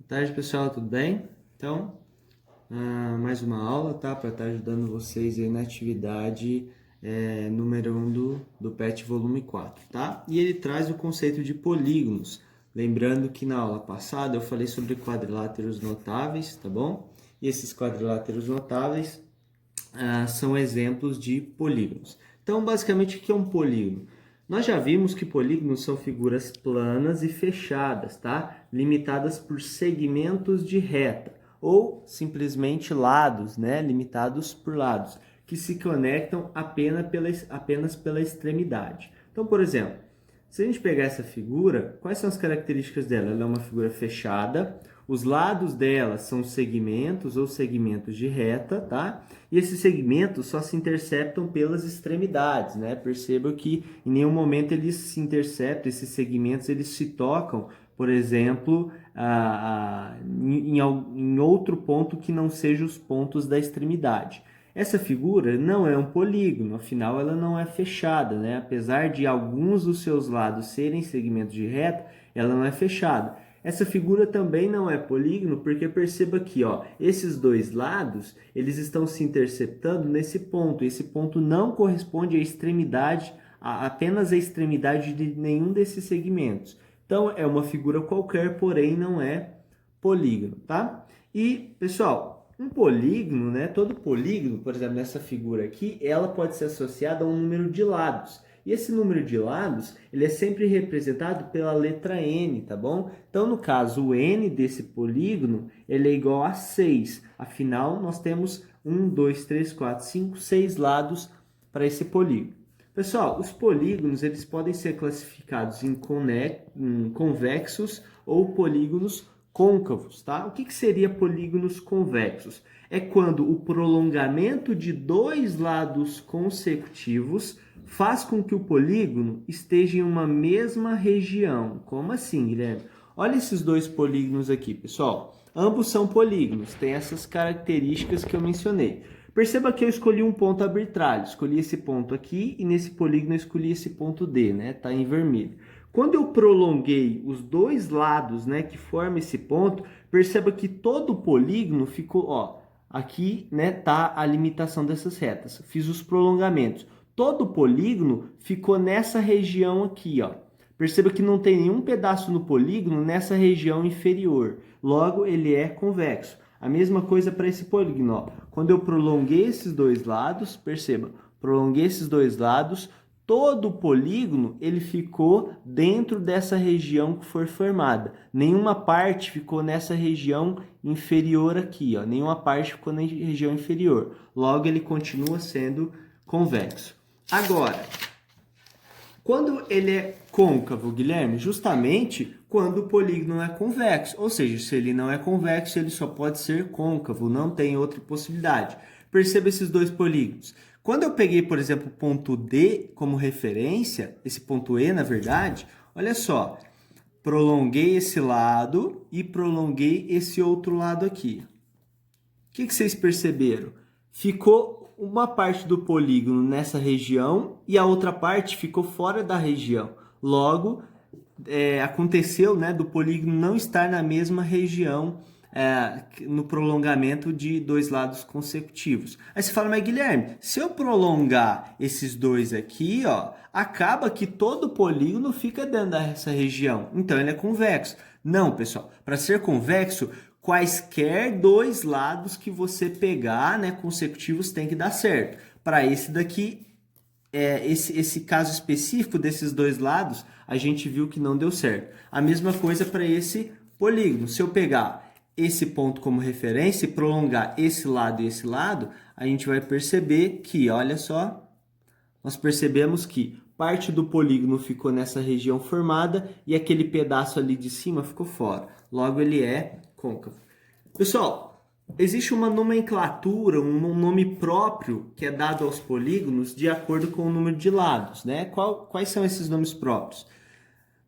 Boa tarde, pessoal, tudo bem? Então, mais uma aula, tá? Para estar ajudando vocês aí na atividade número 1 do PET volume 4, tá? E ele traz o conceito de polígonos. Lembrando que na aula passada eu falei sobre quadriláteros notáveis, tá bom? E esses quadriláteros notáveis são exemplos de polígonos. Então, basicamente, o que é um polígono? Nós já vimos que polígonos são figuras planas e fechadas, tá? Limitadas por segmentos de reta, ou simplesmente lados, né? Limitados por lados, que se conectam apenas pela extremidade. Então, por exemplo, se a gente pegar essa figura, quais são as características dela? Ela é uma figura fechada, os lados dela são segmentos ou segmentos de reta, tá? E esses segmentos só se interceptam pelas extremidades, né? Perceba que em nenhum momento eles se interceptam, esses segmentos eles se tocam, por exemplo, em outro ponto que não seja os pontos da extremidade. Essa figura não é um polígono, afinal ela não é fechada, né? Apesar de alguns dos seus lados serem segmentos de reta, ela não é fechada. Essa figura também não é polígono, porque perceba aqui, ó, esses dois lados, eles estão se interceptando nesse ponto. Esse ponto não corresponde à extremidade, apenas à extremidade de nenhum desses segmentos. Então é uma figura qualquer, porém não é polígono, tá? E, pessoal, um polígono, né? Todo polígono, por exemplo, nessa figura aqui, ela pode ser associada a um número de lados. E esse número de lados, ele é sempre representado pela letra N, tá bom? Então, no caso, o N desse polígono, ele é igual a 6. Afinal, nós temos 1, 2, 3, 4, 5, 6 lados para esse polígono. Pessoal, os polígonos, eles podem ser classificados em convexos ou polígonos côncavos, tá? O que seria polígonos convexos? É quando o prolongamento de dois lados consecutivos faz com que o polígono esteja em uma mesma região. Como assim, Guilherme? Olha esses dois polígonos aqui, pessoal. Ambos são polígonos, têm essas características que eu mencionei. Perceba que eu escolhi um ponto arbitrário, escolhi esse ponto aqui e nesse polígono eu escolhi esse ponto D, né? Tá em vermelho. Quando eu prolonguei os dois lados, né, que formam esse ponto, perceba que todo o polígono ficou, ó, aqui, né, tá a limitação dessas retas. Fiz os prolongamentos. Todo o polígono ficou nessa região aqui, ó. Perceba que não tem nenhum pedaço no polígono nessa região inferior. Logo, ele é convexo. A mesma coisa para esse polígono, ó. Quando eu prolonguei esses dois lados, perceba, prolonguei esses dois lados, todo o polígono ele ficou dentro dessa região que foi formada. Nenhuma parte ficou nessa região inferior aqui, ó. Nenhuma parte ficou na região inferior. Logo, ele continua sendo convexo. Agora, quando ele é côncavo, Guilherme? Justamente quando o polígono é convexo. Ou seja, se ele não é convexo, ele só pode ser côncavo, não tem outra possibilidade. Perceba esses dois polígonos. Quando eu peguei, por exemplo, o ponto D como referência, esse ponto E, na verdade, olha só, prolonguei esse lado e prolonguei esse outro lado aqui. O que vocês perceberam? Ficou uma parte do polígono nessa região e a outra parte ficou fora da região. Logo, aconteceu, né, do polígono não estar na mesma região no prolongamento de dois lados consecutivos. Aí você fala, mas Guilherme, se eu prolongar esses dois aqui, ó, acaba que todo o polígono fica dentro dessa região. Então ele é convexo. Não, pessoal, para ser convexo, quaisquer dois lados que você pegar, né, consecutivos, tem que dar certo. Para esse daqui, esse caso específico desses dois lados, a gente viu que não deu certo. A mesma coisa para esse polígono. Se eu pegar esse ponto como referência e prolongar esse lado e esse lado, a gente vai perceber que, olha só, nós percebemos que parte do polígono ficou nessa região formada e aquele pedaço ali de cima ficou fora. Logo, ele é côncavo. Pessoal, existe uma nomenclatura, um nome próprio que é dado aos polígonos de acordo com o número de lados, né? Quais são esses nomes próprios?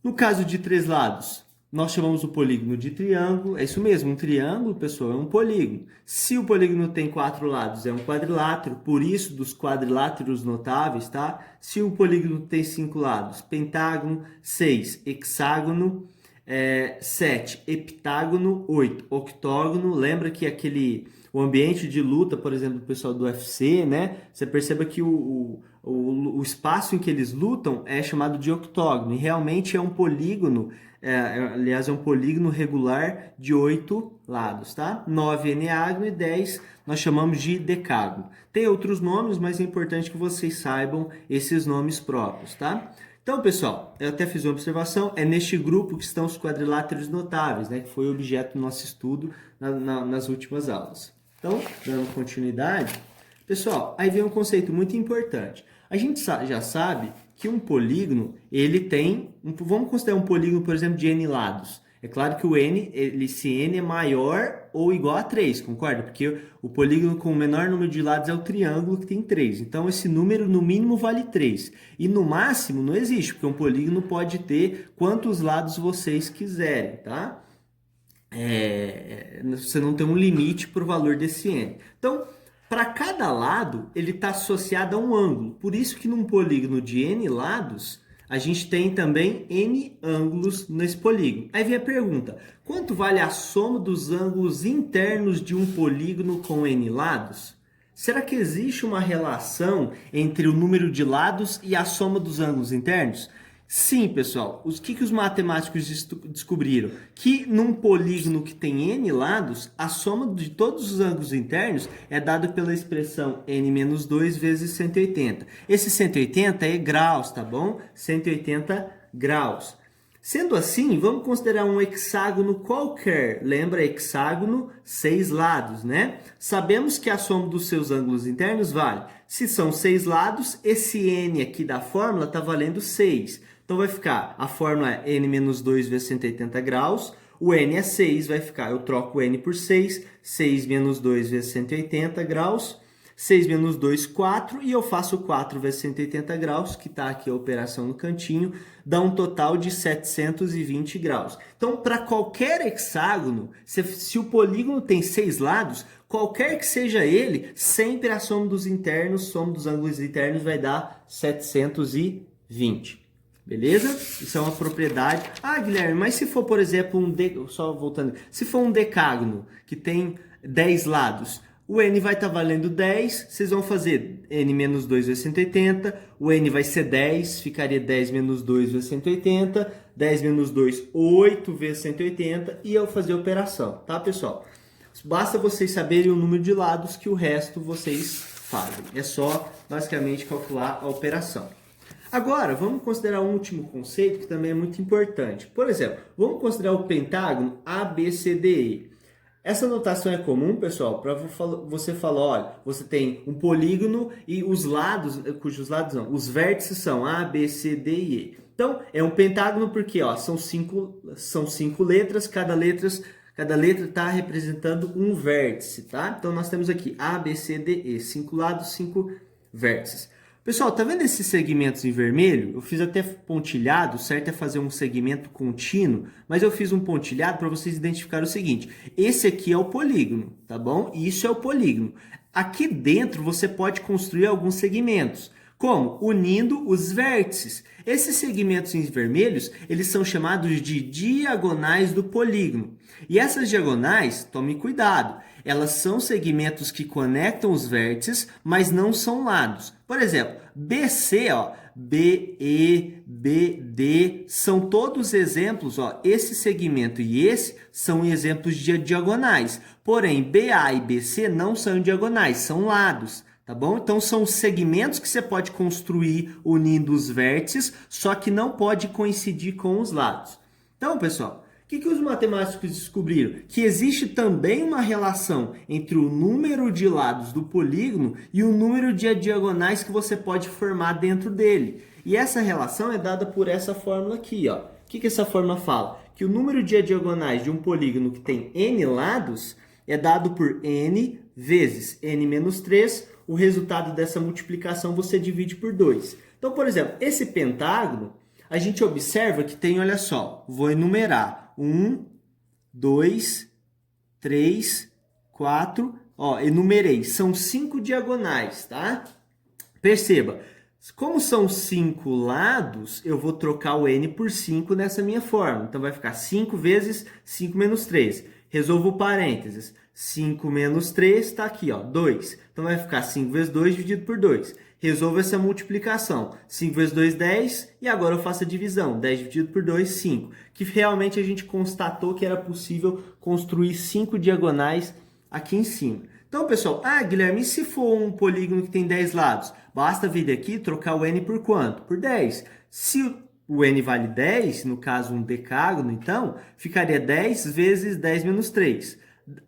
No caso de três lados, nós chamamos o polígono de triângulo. É isso mesmo, um triângulo, pessoal, é um polígono. Se o polígono tem quatro lados, é um quadrilátero, por isso dos quadriláteros notáveis, tá? Se o polígono tem cinco lados, pentágono, 6, hexágono, 7, heptágono. 8, octógono. Lembra que o ambiente de luta, por exemplo, do pessoal do UFC, né? Você perceba que o espaço em que eles lutam é chamado de octógono. E realmente é um polígono, aliás, é um polígono regular de 8 lados, tá? 9 eneágono e 10 nós chamamos de decágono. Tem outros nomes, mas é importante que vocês saibam esses nomes próprios, tá? Então, pessoal, eu até fiz uma observação, é neste grupo que estão os quadriláteros notáveis, né, que foi objeto do nosso estudo nas últimas aulas. Então, dando continuidade, pessoal, aí vem um conceito muito importante. A gente já sabe que um polígono, ele tem, vamos considerar um polígono, por exemplo, de n lados. É claro que o n, se n é maior ou igual a 3, concorda? Porque o polígono com o menor número de lados é o triângulo que tem 3. Então, esse número no mínimo vale 3. E no máximo não existe, porque um polígono pode ter quantos lados vocês quiserem, tá? Você não tem um limite para o valor desse n. Então, para cada lado, ele está associado a um ângulo. Por isso que num polígono de n lados, a gente tem também n ângulos nesse polígono. Aí vem a pergunta, quanto vale a soma dos ângulos internos de um polígono com n lados? Será que existe uma relação entre o número de lados e a soma dos ângulos internos? Sim, pessoal. O que os matemáticos descobriram? Que num polígono que tem n lados, a soma de todos os ângulos internos é dada pela expressão n-2 vezes 180. Esse 180 é graus, tá bom? 180 graus. Sendo assim, vamos considerar um hexágono qualquer. Lembra, hexágono, 6 lados, né? Sabemos que a soma dos seus ângulos internos vale. Se são 6 lados, esse n aqui da fórmula está valendo 6. Então, vai ficar, a fórmula é n-2 vezes 180 graus. O n é 6, vai ficar, eu troco o n por 6. 6 menos 2 vezes 180 graus. 6 menos 2, 4, e eu faço 4 vezes 180 graus, que está aqui a operação no cantinho, dá um total de 720 graus. Então, para qualquer hexágono, se o polígono tem 6 lados, qualquer que seja ele, sempre a soma dos ângulos internos vai dar 720. Beleza? Isso é uma propriedade. Ah, Guilherme, mas se for, por exemplo, só voltando, se for um decágono que tem 10 lados, o n vai estar valendo 10, vocês vão fazer n menos 2 vezes 180, o n vai ser 10, ficaria 10 menos 2 vezes 180, 10 menos 2, 8 vezes 180, e eu fazer a operação, tá, pessoal? Basta vocês saberem o número de lados que o resto vocês fazem. É só, basicamente, calcular a operação. Agora, vamos considerar um último conceito que também é muito importante. Por exemplo, vamos considerar o pentágono ABCDE. Essa notação é comum, pessoal, para você falar, olha, você tem um polígono e os lados, os vértices são A, B, C, D e E. Então, é um pentágono porque, ó, são cinco letras, cada letra está representando um vértice, tá? Então, nós temos aqui A, B, C, D, E, 5 lados, 5 vértices. Pessoal, tá vendo esses segmentos em vermelho? Eu fiz até pontilhado, o certo é fazer um segmento contínuo, mas eu fiz um pontilhado para vocês identificarem o seguinte. Esse aqui é o polígono, tá bom? E isso é o polígono. Aqui dentro você pode construir alguns segmentos. Como? Unindo os vértices. Esses segmentos em vermelhos, eles são chamados de diagonais do polígono. E essas diagonais, tome cuidado, elas são segmentos que conectam os vértices, mas não são lados. Por exemplo, BC, ó, BE, BD, são todos exemplos, ó, esse segmento e esse são exemplos de diagonais. Porém, BA e BC não são diagonais, são lados. Tá bom? Então, são segmentos que você pode construir unindo os vértices, só que não pode coincidir com os lados. Então, pessoal, o que os matemáticos descobriram? Que existe também uma relação entre o número de lados do polígono e o número de diagonais que você pode formar dentro dele. E essa relação é dada por essa fórmula aqui, ó. O que essa fórmula fala? Que o número de diagonais de um polígono que tem n lados é dado por n vezes n menos 3. O resultado dessa multiplicação você divide por 2. Então, por exemplo, esse pentágono, a gente observa que tem, olha só, vou enumerar. 1, 2, 3, 4, ó, enumerei. São 5 diagonais, tá? Perceba, Como são 5 lados, eu vou trocar o n por 5 nessa minha fórmula. Então, vai ficar 5 vezes 5 menos 3. Resolvo o parênteses. 5 menos 3 está aqui, ó, 2. Então, vai ficar 5 vezes 2 dividido por 2. Resolvo essa multiplicação. 5 vezes 2, 10. E agora eu faço a divisão. 10 dividido por 2, 5. Que realmente a gente constatou que era possível construir 5 diagonais aqui em cima. Então, pessoal, Guilherme, e se for um polígono que tem 10 lados? Basta vir aqui trocar o n por quanto? Por 10. Se o n vale 10, no caso um decágono, então, ficaria 10 vezes 10 menos 3.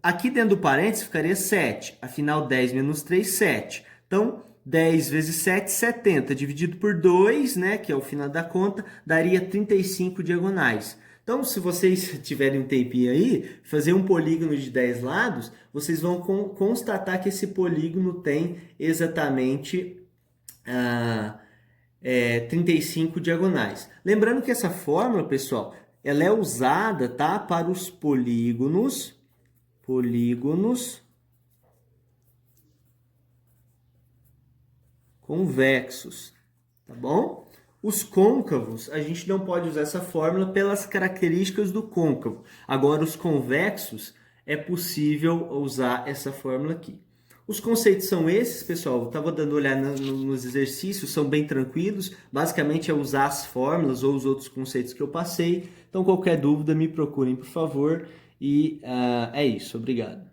Aqui dentro do parênteses ficaria 7. Afinal, 10 menos 3, 7. Então, 10 vezes 7, 70. Dividido por 2, né, que é o final da conta, daria 35 diagonais. Então, se vocês tiverem um tempinho aí, fazer um polígono de 10 lados, vocês vão constatar que esse polígono tem exatamente 35 diagonais. Lembrando que essa fórmula, pessoal, ela é usada, tá, para os polígonos convexos, tá bom? Os côncavos, a gente não pode usar essa fórmula pelas características do côncavo. Agora, os convexos, é possível usar essa fórmula aqui. Os conceitos são esses, pessoal. Eu estava dando uma olhada nos exercícios, são bem tranquilos. Basicamente é usar as fórmulas ou os outros conceitos que eu passei. Então, qualquer dúvida, me procurem, por favor. E é isso. Obrigado.